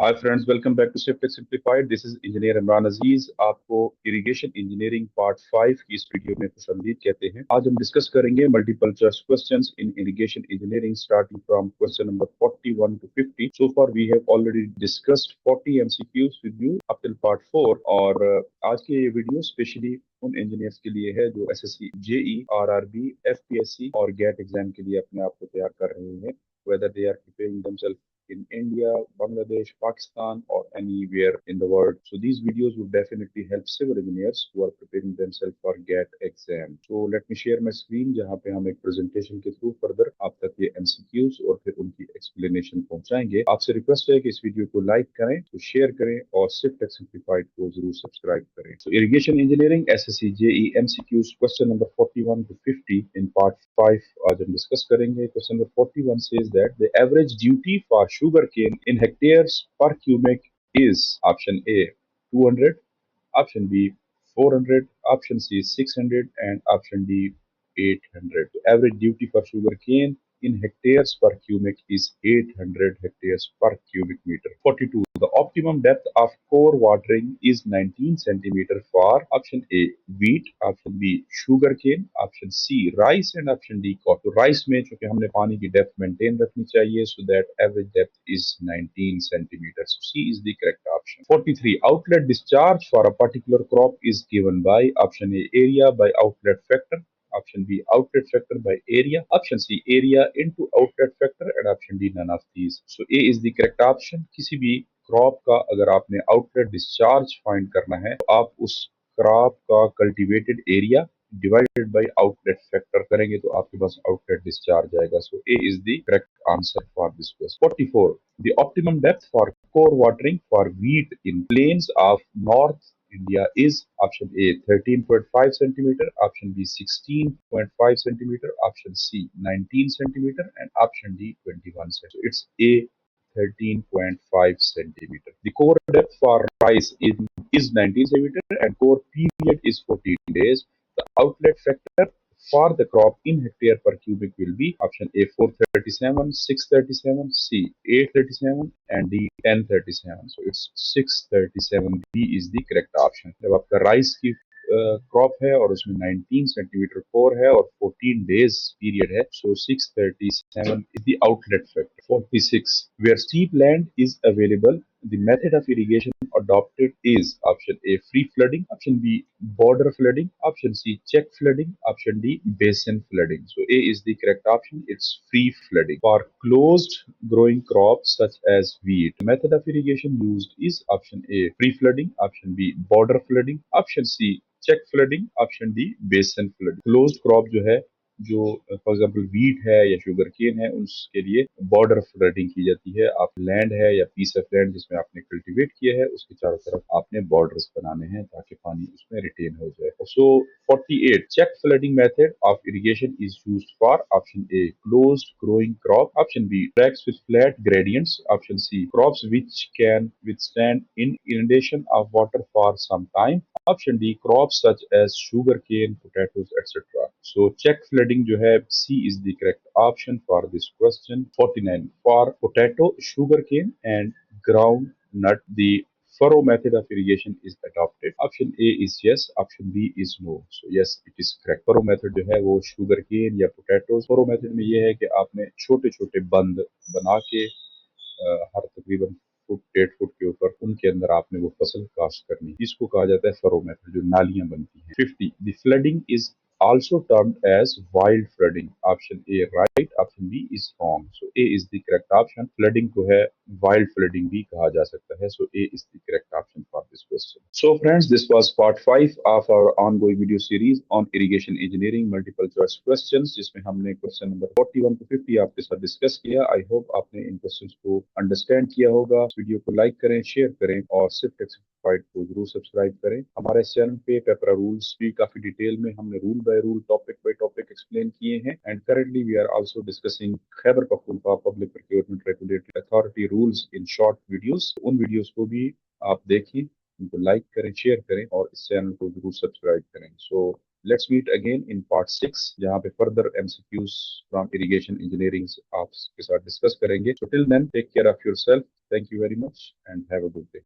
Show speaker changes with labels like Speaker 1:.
Speaker 1: Hi friends, welcome back to CivTech Simplified। This is engineer Imran Aziz. आपको irrigation engineering part 5 की इस video में खुशामदीद कहते हैं। आज हम डिस्कस करेंगे multiple choice questions in irrigation engineering starting from question number 41 to 50। So far we have already discussed 40 MCQs with you up till part 4। और आज की ये वीडियो स्पेशली उन इंजीनियर्स के लिए है जो SSC JE RRB FPSC और गेट एग्जाम के लिए अपने आप को तैयार कर रहे हैं, whether they are preparing themselves in India, Bangladesh, Pakistan, or anywhere in the world. So these videos would definitely help civil engineers who are preparing themselves for GAT exam. So let me share my screen जहाँ पे हम एक presentation के through further आप तक ये MCQs और फिर उनकी explanation पहुंचाएंगे। आपसे रिक्वेस्ट है कि इस वीडियो को लाइक करें, तो शेयर करें और CivTech Simplified को जरूर सब्सक्राइब करें। So irrigation engineering SSC JE MCQs question number 41 to 50 in part 5 आज हम डिस्कस करेंगे। Question number 41 says that the average duty for sugarcane in hectares per cubic is option A 200, option B 400, option C 600, and option D 800. The average duty for sugarcane in hectares per cubic is 800 hectares per cubic meter. 42. The optimum depth of core watering is 19 centimeter for option A wheat, option B sugarcane, option C rice, and option D cotton. तो rice में चूंकि हमने पानी की depth maintain रखनी चाहिए, so that average depth is 19 centimeters. So C is the correct option. 43. Outlet discharge for a particular crop is given by option A area by outlet factor, option B outlet factor by area, option C area into outlet factor, and option D none of these. So A is the correct option. किसी भी crop का अगर आपने outlet discharge find करना है तो आप उस क्रॉप का cultivated area divided by outlet factor करेंगे तो आपके पास आउटलेट डिस्चार्ज आएगा। So A is the correct answer for this question. 44. The optimum depth for core watering for wheat in plains of North India is option A 13.5 centimeter, option B 16.5 centimeter, option C 19 centimeter, and option D 21 centimeter. So it's A 13.5 centimeter. The core depth for rice is 19 centimeter and core period is 14 days. The outlet factor for the crop in hectare per cubic will be option A 437, 637, C 837, and D 1037. So it's 637. B is the correct option. जब आपका rice की crop है और उसमें 19 centimetre core है और 14 days period है, सो 637 is the outlet factor. 46. Where steep land is available, the method of irrigation adopted is option A free flooding, option B border flooding, option C check flooding, option D basin flooding. So A is the correct option. It's free flooding. For closed growing crops such as wheat, the method of irrigation used is option A free flooding, option B border flooding, option C check flooding, option D basin flooding. Closed crop जो है, जो for example wheat है या sugar cane है, उसके लिए border flooding की जाती है। आप लैंड है या पीस ऑफ लैंड जिसमें आपने कल्टीवेट किया है, उसके चारों तरफ आपने बॉर्डर्स बनाने हैं ताकि पानी उसमें रिटेन हो जाए। So 48. Check flooding method of irrigation is used for option A closed growing crop, option B tracks with flat gradients, option C crops which can withstand inundation of water for some time, option D crops such as sugarcane, potatoes, etc. So check flooding जो है, C is the correct option for this question. 49. For potato, sugarcane, and groundnut, the furrow method of irrigation is adopted. Option A is yes, option B is no. So yes, it is correct. furrow method जो है वो sugar cane या potatoes, furrow method में ये है कि आपने छोटे छोटे बंद बना के हर तकरीबन फुट 1.5 फुट के ऊपर उनके अंदर आपने वो फसल काश्त करनी, इसको कहा जाता है फरो मेथड, जो नालियां बनती हैं। 50. The flooding is also termed as wild flooding. Option A right, option B is wrong. So A is the correct option. Flooding को है wild flooding भी कहा जा सकता है. So A is the correct option for this question. So friends, this was part 5 of our ongoing video series on irrigation engineering multiple choice questions, जिसमें हमने question number 41 to 50 आपके साथ डिस्कस किया। आई होप आपने इन questions को understand किया होगा। Video को लाइक करें, शेयर करें और CivTech Simplified को जरूर सब्सक्राइब करें। हमारे चैनल पे पेपर रूल्स भी काफी डिटेल में हमने rule by rule, topic by topic explain किए हैं। And currently we are also discussing Khyber Pakhtunkhwa public procurement regulatory authority rules in short videos. उन वीडियोस को भी आप देखें, उनको लाइक करें, शेयर करें और इस चैनल को जरूर सब्सक्राइब करें। So let's meet again in part 6 जहाँ पे further MCQs from irrigation engineering आपके साथ डिस्कस करेंगे. So till then, take care of yourself. Thank you very much and have a good day.